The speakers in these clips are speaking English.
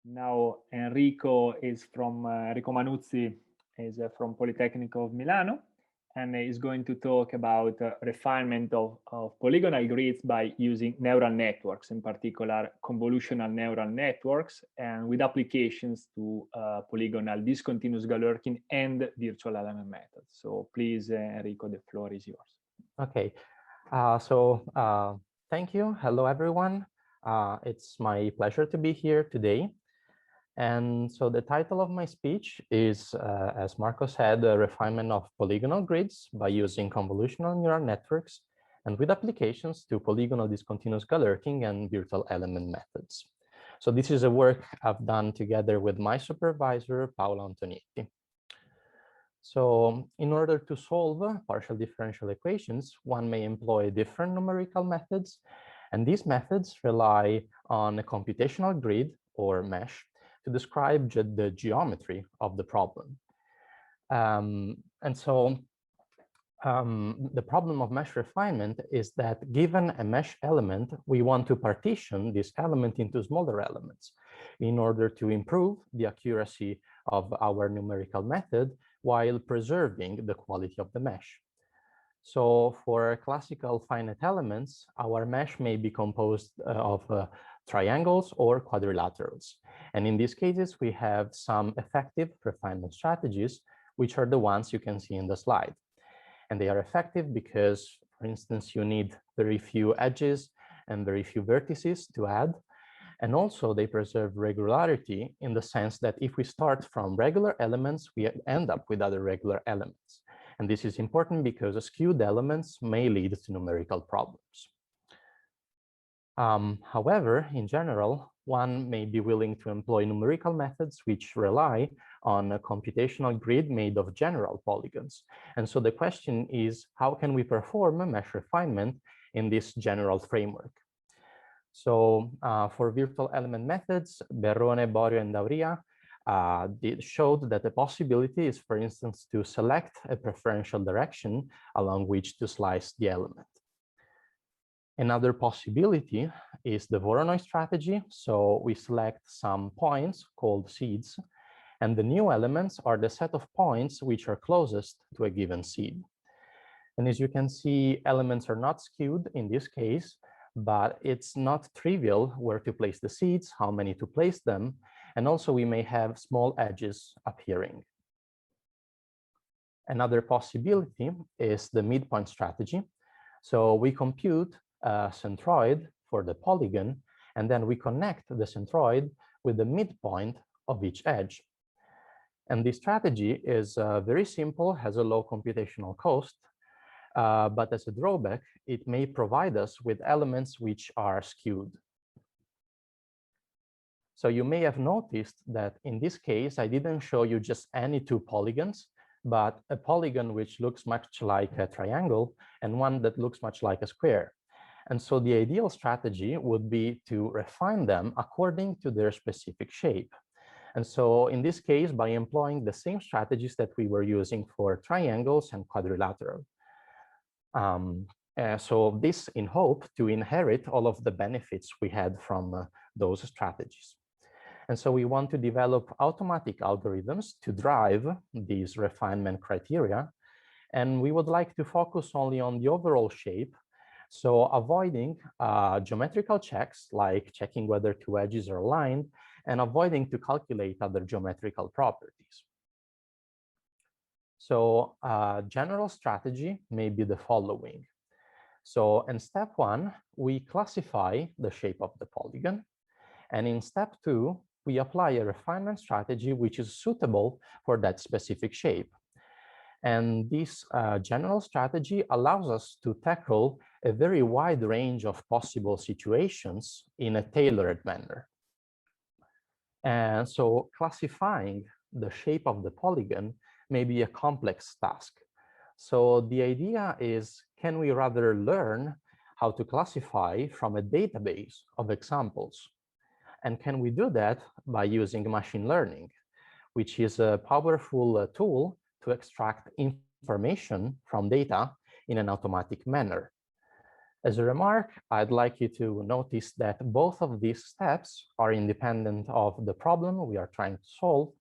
Now Enrico Manuzzi is from Politecnico of Milano, and is going to talk about refinement of polygonal grids by using neural networks, in particular convolutional neural networks, and with applications to polygonal discontinuous Galerkin and virtual element methods. So please, Enrico, the floor is yours. Okay, thank you. Hello, everyone. It's my pleasure to be here today. And so the title of my speech is, as Marco said, the refinement of polygonal grids by using convolutional neural networks and with applications to polygonal discontinuous Galerkin and virtual element methods. So this is a work I've done together with my supervisor, Paolo Antonietti. So in order to solve partial differential equations, one may employ different numerical methods, and these methods rely on a computational grid or mesh to describe the geometry of the problem. The problem of mesh refinement is that given a mesh element, we want to partition this element into smaller elements in order to improve the accuracy of our numerical method while preserving the quality of the mesh. So for classical finite elements, our mesh may be composed of triangles or quadrilaterals. And in these cases, we have some effective refinement strategies, which are the ones you can see in the slide. And they are effective because, for instance, you need very few edges and very few vertices to add. And also they preserve regularity in the sense that if we start from regular elements, we end up with other regular elements. And this is important because skewed elements may lead to numerical problems. However, in general, one may be willing to employ numerical methods which rely on a computational grid made of general polygons. And so the question is, how can we perform a mesh refinement in this general framework? So for virtual element methods, Berrone, Borio, and Dauria showed that the possibility is, for instance, to select a preferential direction along which to slice the element. Another possibility is the Voronoi strategy. So we select some points called seeds, and the new elements are the set of points which are closest to a given seed. And as you can see, elements are not skewed in this case, but it's not trivial where to place the seeds, how many to place them, and also we may have small edges appearing. Another possibility is the midpoint strategy. So we compute a centroid for the polygon, and then we connect the centroid with the midpoint of each edge. And this strategy is very simple, has a low computational cost, but as a drawback, it may provide us with elements which are skewed. So you may have noticed that in this case, I didn't show you just any two polygons, but a polygon which looks much like a triangle and one that looks much like a square. And so the ideal strategy would be to refine them according to their specific shape. And so in this case, by employing the same strategies that we were using for triangles and quadrilateral. So this in hope to inherit all of the benefits we had from those strategies. And so we want to develop automatic algorithms to drive these refinement criteria. And we would like to focus only on the overall shape. So avoiding geometrical checks, like checking whether two edges are aligned, and avoiding to calculate other geometrical properties. So general strategy may be the following. So in step one, we classify the shape of the polygon. And in step two, we apply a refinement strategy which is suitable for that specific shape. And this general strategy allows us to tackle a very wide range of possible situations in a tailored manner. And so classifying the shape of the polygon may be a complex task. So the idea is, can we rather learn how to classify from a database of examples? And can we do that by using machine learning, which is a powerful tool to extract information from data in an automatic manner? As a remark, I'd like you to notice that both of these steps are independent of the problem we are trying to solve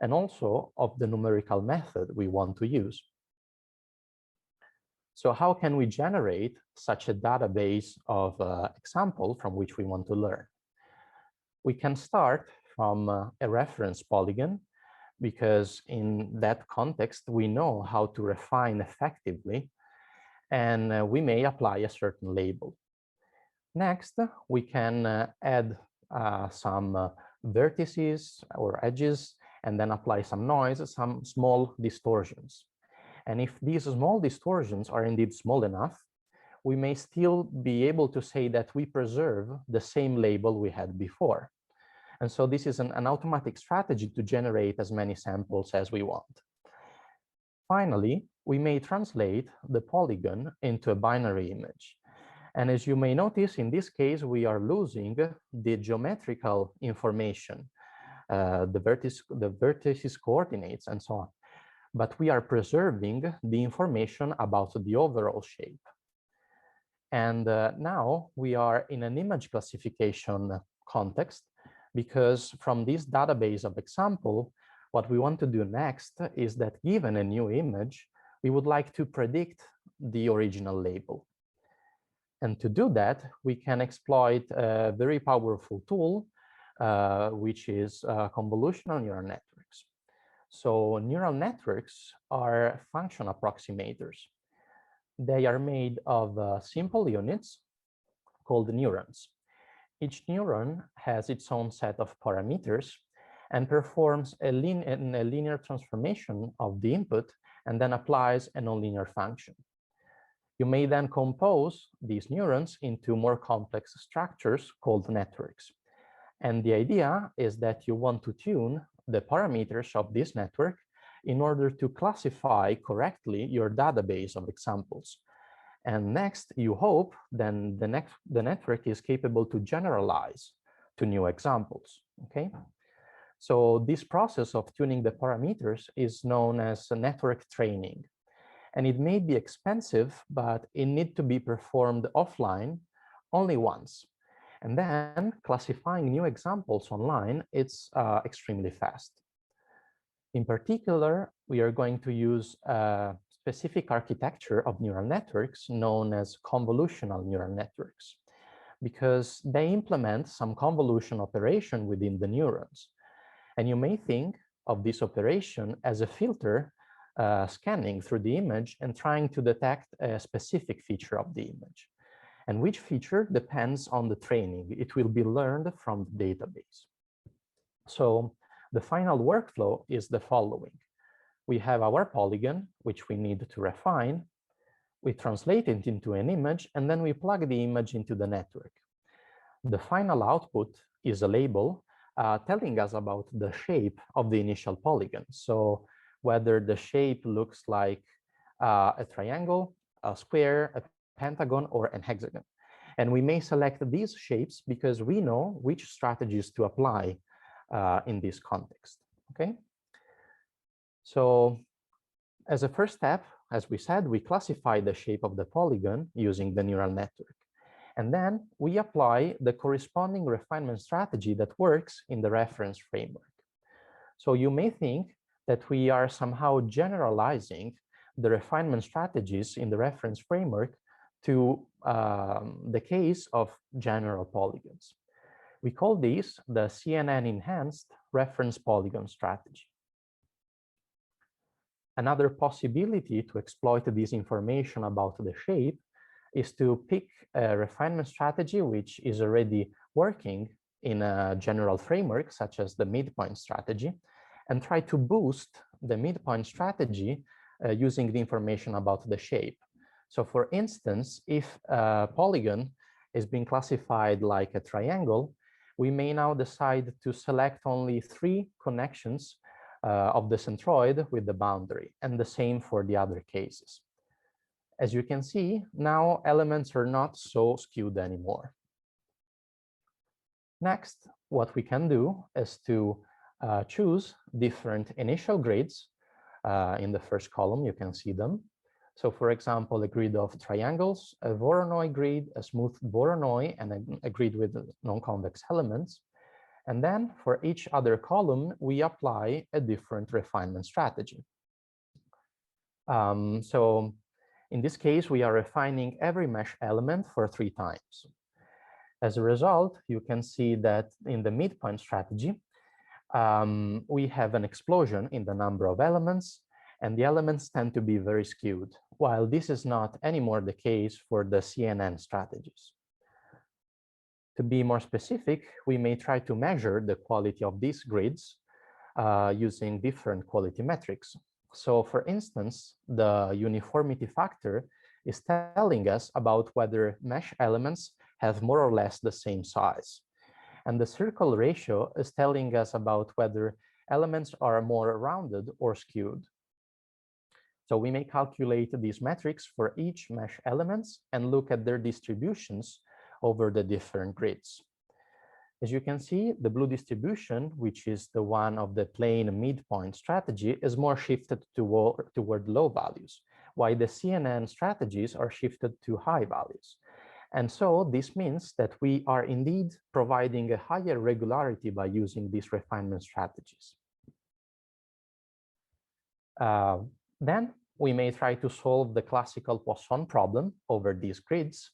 and also of the numerical method we want to use. So how can we generate such a database of example from which we want to learn? We can start from a reference polygon, because in that context, we know how to refine effectively, and we may apply a certain label. Next, we can add some vertices or edges, and then apply some noise, some small distortions. And if these small distortions are indeed small enough, we may still be able to say that we preserve the same label we had before. And so this is an automatic strategy to generate as many samples as we want. Finally, we may translate the polygon into a binary image. And as you may notice, in this case, we are losing the geometrical information, the vertices coordinates, and so on. But we are preserving the information about the overall shape. And now we are in an image classification context, because from this database of example, what we want to do next is that given a new image, we would like to predict the original label. And to do that, we can exploit a very powerful tool, which is convolutional neural networks. So neural networks are function approximators. They are made of simple units called neurons. Each neuron has its own set of parameters and performs a linear transformation of the input and then applies a nonlinear function. You may then compose these neurons into more complex structures called networks. And the idea is that you want to tune the parameters of this network in order to classify correctly your database of examples. And next, you hope then the network is capable to generalize to new examples, okay? So this process of tuning the parameters is known as network training. And it may be expensive, but it needs to be performed offline only once. And then classifying new examples online, it's extremely fast. In particular, we are going to use a specific architecture of neural networks known as convolutional neural networks, because they implement some convolution operation within the neurons. And you may think of this operation as a filter scanning through the image and trying to detect a specific feature of the image. And which feature depends on the training. It will be learned from the database. So the final workflow is the following. We have our polygon, which we need to refine. We translate it into an image, and then we plug the image into the network. The final output is a label telling us about the shape of the initial polygon. So whether the shape looks like a triangle, a square, a pentagon, or an hexagon. And we may select these shapes because we know which strategies to apply in this context, okay? So as a first step, as we said, we classify the shape of the polygon using the neural network. And then we apply the corresponding refinement strategy that works in the reference framework. So you may think that we are somehow generalizing the refinement strategies in the reference framework to the case of general polygons. We call this the CNN-enhanced reference polygon strategy. Another possibility to exploit this information about the shape is to pick a refinement strategy which is already working in a general framework, such as the midpoint strategy, and try to boost the midpoint strategy using the information about the shape. So for instance, if a polygon is being classified like a triangle, we may now decide to select only 3 connections of the centroid with the boundary, and the same for the other cases. As you can see, now elements are not so skewed anymore. Next, what we can do is to choose different initial grids. In the first column, you can see them. So for example, a grid of triangles, a Voronoi grid, a smooth Voronoi, and a grid with non-convex elements. And then for each other column, we apply a different refinement strategy. So in this case, we are refining every mesh element for 3 times. As a result, you can see that in the midpoint strategy, we have an explosion in the number of elements, and the elements tend to be very skewed, while this is not anymore the case for the CNN strategies. To be more specific, we may try to measure the quality of these grids using different quality metrics. So for instance, the uniformity factor is telling us about whether mesh elements have more or less the same size. And the circle ratio is telling us about whether elements are more rounded or skewed. So we may calculate these metrics for each mesh elements and look at their distributions over the different grids. As you can see, the blue distribution, which is the one of the plane midpoint strategy, is more shifted toward low values, while the CNN strategies are shifted to high values. And so this means that we are indeed providing a higher regularity by using these refinement strategies. Then we may try to solve the classical Poisson problem over these grids.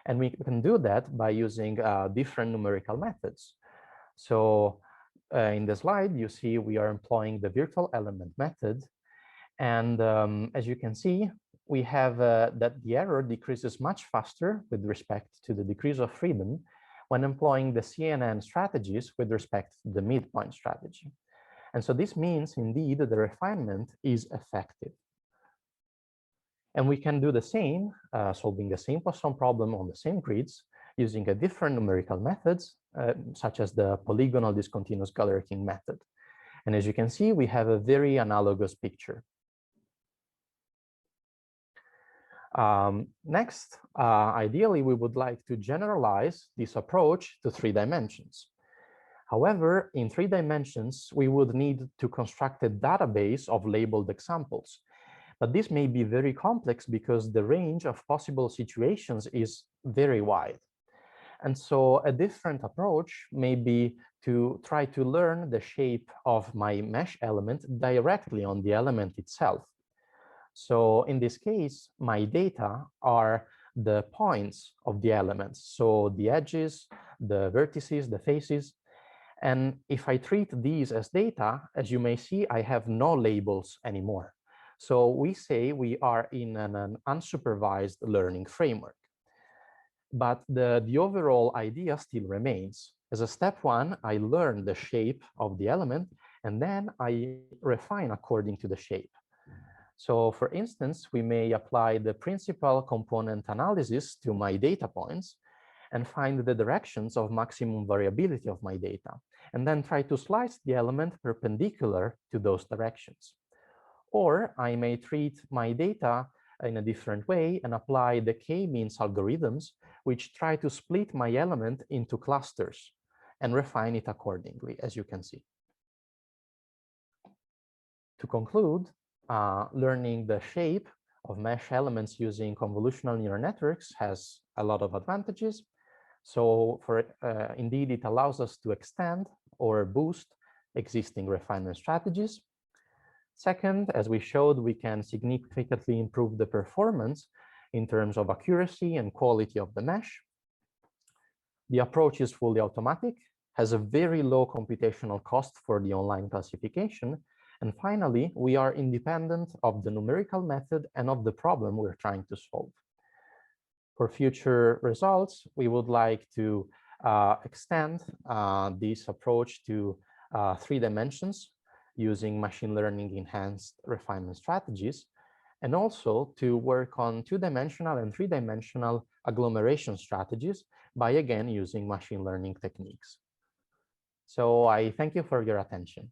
And we can do that by using different numerical methods. So in the slide, you see we are employing the virtual element method. And as you can see, we have that the error decreases much faster with respect to the decrease of freedom when employing the CNN strategies with respect to the midpoint strategy. And so this means, indeed, the refinement is effective. And we can do the same, solving the same Poisson problem on the same grids using a different numerical methods, such as the Polygonal Discontinuous Galerkin method. And as you can see, we have a very analogous picture. Next, ideally, we would like to generalize this approach to 3 dimensions. However, in 3 dimensions, we would need to construct a database of labeled examples. But this may be very complex because the range of possible situations is very wide. And so a different approach may be to try to learn the shape of my mesh element directly on the element itself. So in this case, my data are the points of the elements. So the edges, the vertices, the faces. And if I treat these as data, as you may see, I have no labels anymore. So we say we are in an unsupervised learning framework. But the overall idea still remains. As a step 1, I learn the shape of the element, and then I refine according to the shape. So for instance, we may apply the principal component analysis to my data points and find the directions of maximum variability of my data, and then try to slice the element perpendicular to those directions. Or I may treat my data in a different way and apply the k-means algorithms, which try to split my element into clusters and refine it accordingly, as you can see. To conclude, learning the shape of mesh elements using convolutional neural networks has a lot of advantages. So indeed, it allows us to extend or boost existing refinement strategies. Second, as we showed, we can significantly improve the performance in terms of accuracy and quality of the mesh. The approach is fully automatic, has a very low computational cost for the online classification. And finally, we are independent of the numerical method and of the problem we're trying to solve. For future results, we would like to extend this approach to 3 dimensions using machine learning enhanced refinement strategies, and also to work on 2-dimensional and 3-dimensional agglomeration strategies by again using machine learning techniques. So I thank you for your attention.